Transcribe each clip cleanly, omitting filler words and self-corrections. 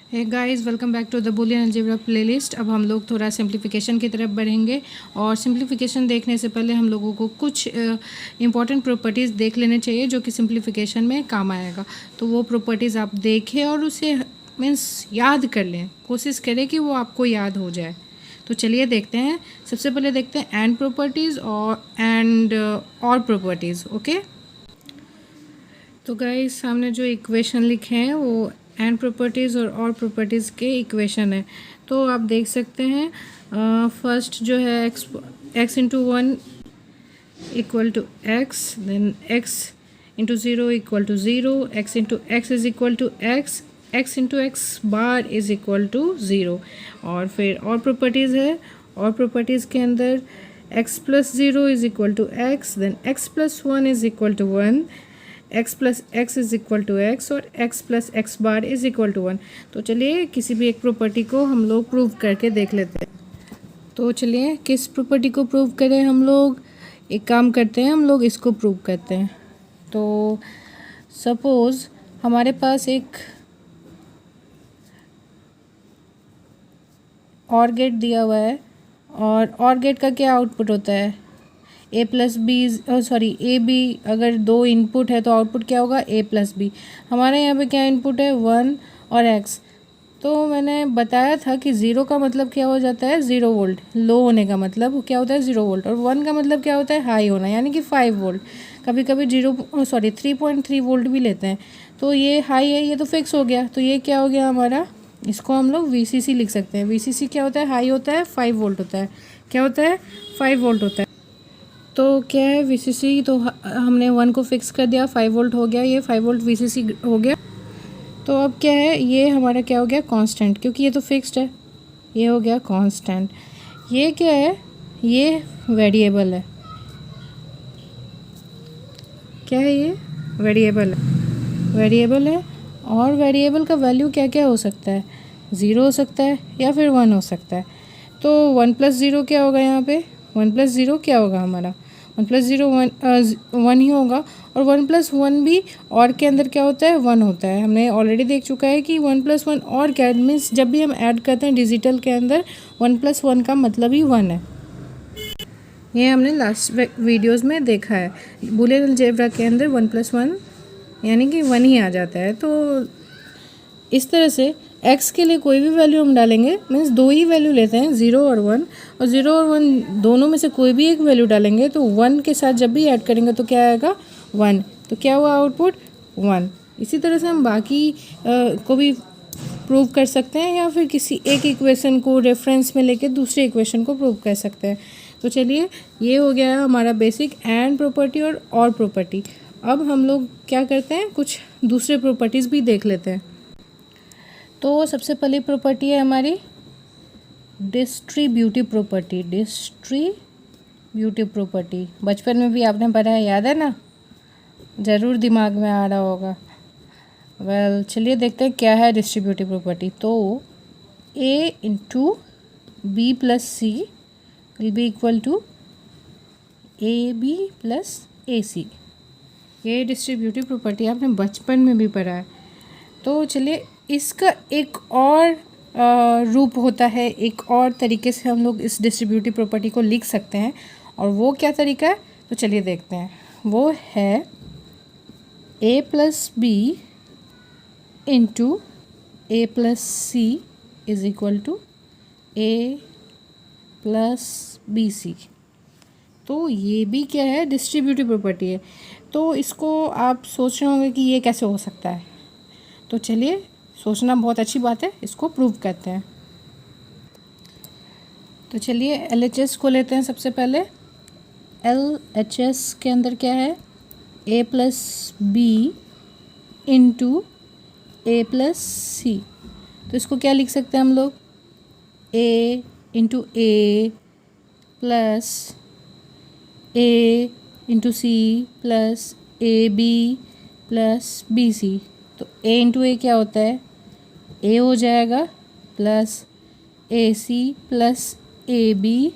Hey guys, welcome back to the Boolean algebra playlist. अब हम लोग थोड़ा सिंप्लीफिकेशन की तरफ बढ़ेंगे और सिंप्लीफिकेशन देखने से पहले हम लोगों को कुछ इंपॉर्टेंट प्रॉपर्टीज़ देख लेने चाहिए जो कि सिंप्लीफिकेशन में काम आएगा। तो वो प्रॉपर्टीज़ आप देखें और उसे मीन्स याद कर लें, कोशिश करें कि वो आपको याद हो जाए। तो चलिए देखते हैं। सबसे पहले देखते हैं and properties or properties. Okay, तो गाइस सामने जो इक्वेशन लिखे हैं वो एंड प्रॉपर्टीज़ और प्रॉपर्टीज़ के इक्वेशन है। तो आप देख सकते हैं फर्स्ट जो है x into one equal to x, then x into zero equal to zero, x into x is equal to x, x into x bar is equal to zero. और फिर और प्रॉपर्टीज़ है, or properties के अंदर x plus zero is equal to x, then X plus one is equal to one, X plus X is equal to X और X plus X bar is equal to one. तो चलिए किसी भी एक property को हम लोग prove करके देख लेते हैं। तो चलिए किस प्रॉपर्टी को प्रूव करें हम लोग। एक काम करते हैं, हम लोग इसको प्रूव करते हैं। तो सपोज़ हमारे पास एक और गेट दिया हुआ है और गेट का क्या आउटपुट होता है, A plus B, sorry A B. अगर दो इनपुट है तो आउटपुट क्या होगा, ए प्लस बी। हमारे यहाँ पे क्या इनपुट है, वन और एक्स। तो मैंने बताया था कि ज़ीरो का मतलब क्या हो जाता है, ज़ीरो वोल्ट। लो होने का मतलब क्या होता है, ज़ीरो वोल्ट। और वन का मतलब क्या होता है, हाई होना, यानी कि 5 वोल्ट। कभी कभी 3.3 वोल्ट भी लेते हैं। तो ये हाई है, ये तो फिक्स हो गया। तो ये क्या हो गया हमारा, इसको हम लोग VCC लिख सकते हैं। VCC क्या होता है, हाई होता है, 5 वोल्ट होता है। क्या होता है, 5 वोल्ट होता है। तो क्या है VCC, तो हमने वन को फिक्स कर दिया, 5 वोल्ट हो गया, ये 5 वोल्ट VCC हो गया। तो अब क्या है, ये हमारा क्या हो गया, कांस्टेंट, क्योंकि ये तो फिक्स्ड है, ये हो गया कांस्टेंट। ये क्या है, ये वेरिएबल है। क्या है ये, वेरिएबल है, वेरिएबल है। और वेरिएबल का वैल्यू क्या क्या हो सकता है, ज़ीरो हो सकता है या फिर वन हो सकता है। तो वन प्लस ज़ीरो क्या होगा, यहाँ पे वन प्लस ज़ीरो क्या होगा हमारा, वन प्लस ज़ीरो वन ही होगा। और वन प्लस वन भी और के अंदर क्या होता है, वन होता है। हमने ऑलरेडी देख चुका है कि वन प्लस वन और क्या मीन्स, जब भी हम ऐड करते हैं डिजिटल के अंदर, वन प्लस वन का मतलब ही वन है। ये हमने लास्ट वीडियोस में देखा है। बूलियन अलजेब्रा के अंदर वन प्लस वन यानी कि वन ही आ जाता है। तो इस तरह से x के लिए कोई भी वैल्यू हम डालेंगे, मीन्स दो ही वैल्यू लेते हैं, ज़ीरो और वन। और ज़ीरो और वन दोनों में से कोई भी एक वैल्यू डालेंगे तो वन के साथ जब भी ऐड करेंगे तो क्या आएगा, वन। तो क्या हुआ आउटपुट, वन। इसी तरह से हम बाकी को भी प्रूव कर सकते हैं, या फिर किसी एक इक्वेशन को रेफरेंस में लेके दूसरे इक्वेशन को प्रूव कर सकते हैं। तो चलिए, ये हो गया है हमारा बेसिक एंड प्रॉपर्टी और प्रॉपर्टी। अब हम लोग क्या करते हैं, कुछ दूसरे प्रॉपर्टीज़ भी देख लेते हैं। तो सबसे पहली प्रॉपर्टी है हमारी डिस्ट्रीब्यूटिव प्रॉपर्टी। डिस्ट्रीब्यूटिव प्रॉपर्टी बचपन में भी आपने पढ़ा है, याद है ना, ज़रूर दिमाग में आ रहा होगा। वेल चलिए देखते हैं क्या है डिस्ट्रीब्यूटिव प्रॉपर्टी। तो A into B plus C will be equal to AB plus AC। ये डिस्ट्रीब्यूटिव प्रॉपर्टी आपने बचपन में भी पढ़ा है। तो चलिए, इसका एक और रूप होता है, एक और तरीके से हम लोग इस डिस्ट्रीब्यूटिव प्रॉपर्टी को लिख सकते हैं। और वो क्या तरीका है, तो चलिए देखते हैं। वो है A plus B into A plus C is equal to A plus BC। तो ये भी क्या है, डिस्ट्रीब्यूटिव प्रॉपर्टी है। तो इसको आप सोच रहे होंगे कि ये कैसे हो सकता है। तो चलिए, सोचना बहुत अच्छी बात है, इसको प्रूव करते हैं। तो चलिए LHS को लेते हैं सबसे पहले। LHS के अंदर क्या है, A plus B into A plus C. तो इसको क्या लिख सकते हैं हम लोग, A into A plus A into C plus AB plus BC। तो A इंटू A क्या होता है, A हो जाएगा plus AC plus AB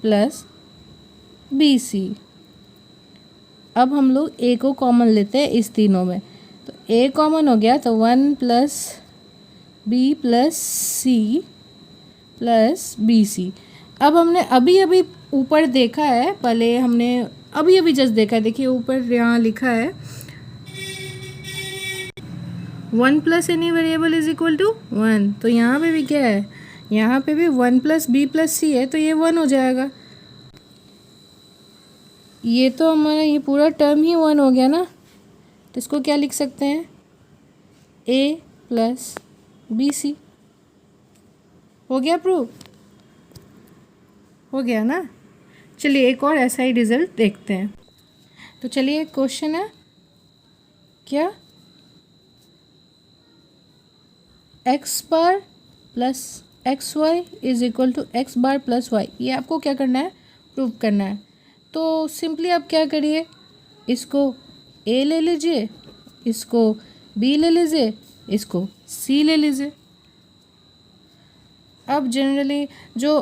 plus BC। अब हम लोग A को कॉमन लेते हैं इस तीनों में। तो A कॉमन हो गया, तो one plus B plus C plus B C. अब हमने अभी अभी ऊपर देखा है, पहले हमने अभी अभी जस्ट देखा है, देखिए ऊपर यहाँ लिखा है 1 plus any variable is equal to 1। तो यहाँ पे भी क्या है, यहाँ पे भी 1 प्लस बी प्लस सी है, तो ये 1 हो जाएगा। ये तो हमारा ये पूरा टर्म ही 1 हो गया ना, तो इसको क्या लिख सकते हैं, ए प्लस बी सी। हो गया प्रूव, हो गया ना। चलिए एक और ऐसा ही रिजल्ट देखते हैं। तो चलिए एक क्वेश्चन है, क्या x bar plus x y is equal to x bar plus y, ये आपको क्या करना है, प्रूव करना है। तो सिंपली आप क्या करिए, इसको ए ले लीजिए, इसको बी ले लीजिए, इसको सी ले लीजिए। अब जनरली जो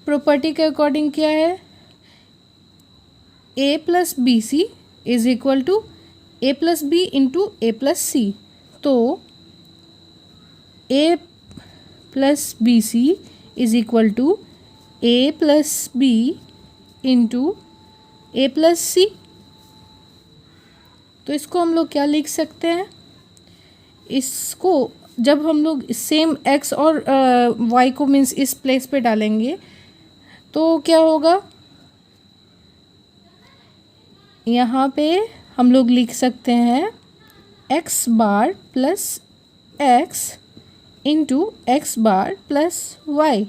प्रॉपर्टी के अकॉर्डिंग क्या है, A plus B C is equal to A plus B into A plus C. तो A plus B C is equal to A plus B into A plus C. तो इसको हम लोग क्या लिख सकते हैं, इसको जब हम लोग सेम एक्स और वाई को मीन्स इस प्लेस पे डालेंगे तो क्या होगा, यहाँ पे हम लोग लिख सकते हैं x bar plus x into x bar plus Y.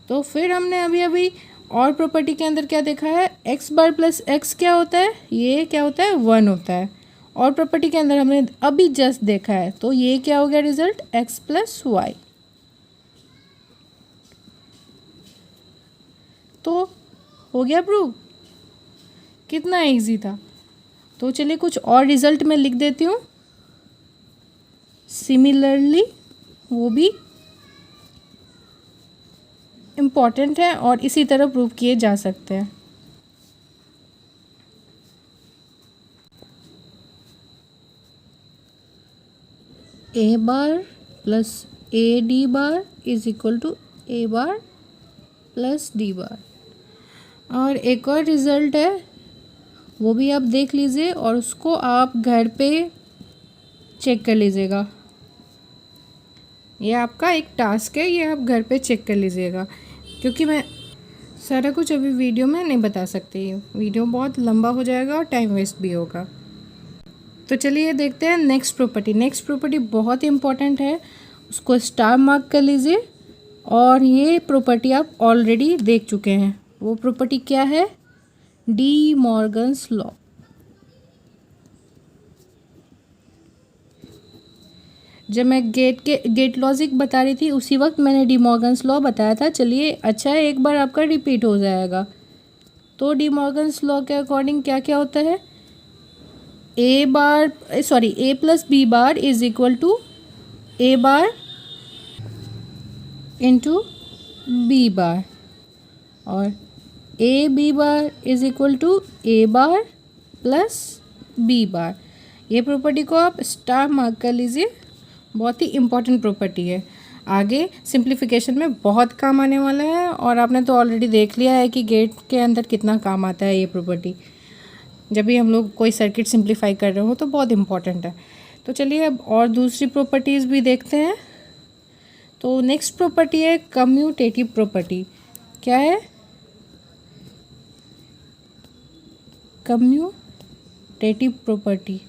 तो फिर हमने अभी अभी और प्रॉपर्टी के अंदर क्या देखा है, एक्स बार प्लस एक्स क्या होता है, ये क्या होता है, 1 होता है। और प्रॉपर्टी के अंदर हमने अभी जस्ट देखा है, तो ये क्या हो गया रिजल्ट, एक्स प्लस वाई। तो हो गया प्रूव, कितना इजी था। तो चलिए कुछ और रिजल्ट मैं लिख देती हूँ सिमिलरली, वो भी इम्पॉर्टेंट है और इसी तरह प्रूव किए जा सकते हैं। A bar plus A D bar is equal to A bar plus D bar. और एक और रिज़ल्ट है, वो भी आप देख लीजिए और उसको आप घर पे चेक कर लीजिएगा। ये आपका एक टास्क है, ये आप घर पे चेक कर लीजिएगा, क्योंकि मैं सारा कुछ अभी वीडियो में नहीं बता सकती, वीडियो बहुत लंबा हो जाएगा और टाइम वेस्ट भी होगा। तो चलिए देखते हैं नेक्स्ट प्रॉपर्टी। नेक्स्ट प्रॉपर्टी बहुत ही इम्पॉर्टेंट है, उसको स्टार मार्क कर लीजिए। और ये प्रॉपर्टी आप ऑलरेडी देख चुके हैं। वो प्रॉपर्टी क्या है, डी मॉर्गन्स लॉ। जब मैं गेट लॉजिक बता रही थी उसी वक्त मैंने डी मॉर्गन्स लॉ बताया था। चलिए अच्छा है, एक बार आपका रिपीट हो जाएगा। तो डी मॉर्गन्स लॉ के अकॉर्डिंग क्या क्या होता है, A plus B bar is equal to A bar into B bar, और A B bar is equal to A bar plus B bar. ये प्रॉपर्टी को आप स्टार मार्क कर लीजिए, बहुत ही इम्पॉर्टेंट प्रॉपर्टी है, आगे सिंप्लीफिकेशन में बहुत काम आने वाला है। और आपने तो ऑलरेडी देख लिया है कि गेट के अंदर कितना काम आता है ये प्रॉपर्टी, जब भी हम लोग कोई सर्किट सिंप्लीफाई कर रहे हो तो बहुत इम्पॉर्टेंट है। तो चलिए अब और दूसरी प्रॉपर्टीज़ भी देखते हैं। तो नेक्स्ट प्रॉपर्टी है कम्यूटेटिव प्रॉपर्टी। क्या है, commutative property.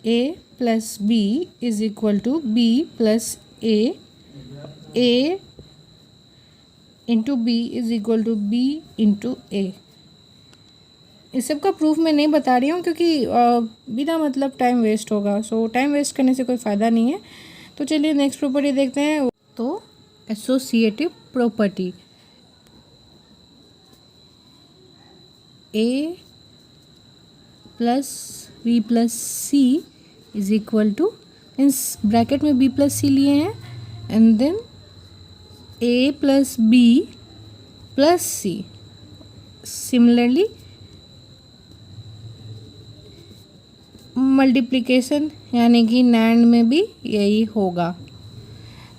A plus B is equal to B plus A into B is equal to B into A. इस सब का प्रूफ मैं नहीं बता रही हूँ क्योंकि बिना मतलब टाइम वेस्ट होगा, सो टाइम वेस्ट करने से कोई फ़ायदा नहीं है। तो चलिए नेक्स्ट प्रॉपर्टी देखते हैं। तो associative property, A plus B plus C is equal to, means bracket में बी प्लस सी लिए हैं and then A plus B plus C. Similarly multiplication यानी कि नैंड में भी यही होगा।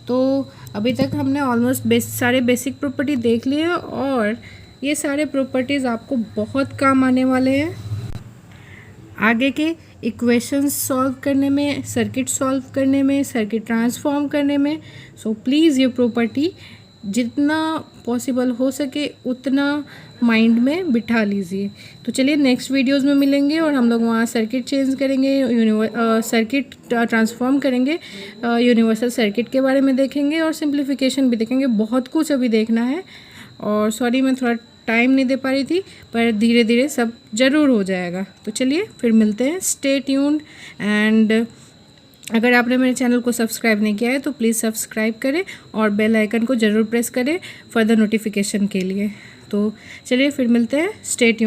तो अभी तक हमने ऑलमोस्ट सारे बेसिक प्रॉपर्टी देख लिए और ये सारे प्रॉपर्टीज़ आपको बहुत काम आने वाले हैं आगे के इक्वेशंस सॉल्व करने में, सर्किट सॉल्व करने में, सर्किट ट्रांसफॉर्म करने में। सो प्लीज़ ये प्रॉपर्टी जितना पॉसिबल हो सके उतना माइंड में बिठा लीजिए। तो चलिए नेक्स्ट वीडियोस में मिलेंगे और हम लोग वहाँ सर्किट चेंज करेंगे, सर्किट ट्रांसफॉर्म करेंगे, यूनिवर्सल सर्किट के बारे में देखेंगे और सिंप्लीफिकेशन भी देखेंगे। बहुत कुछ अभी देखना है और सॉरी मैं थोड़ा टाइम नहीं दे पा रही थी, पर धीरे धीरे सब ज़रूर हो जाएगा। तो चलिए फिर मिलते हैं। स्टे ट्यून्ड एंड अगर आपने मेरे चैनल को सब्सक्राइब नहीं किया है तो प्लीज़ सब्सक्राइब करें और बेल आइकन को ज़रूर प्रेस करें फर्दर नोटिफिकेशन के लिए। तो चलिए फिर मिलते हैं। Stay tuned.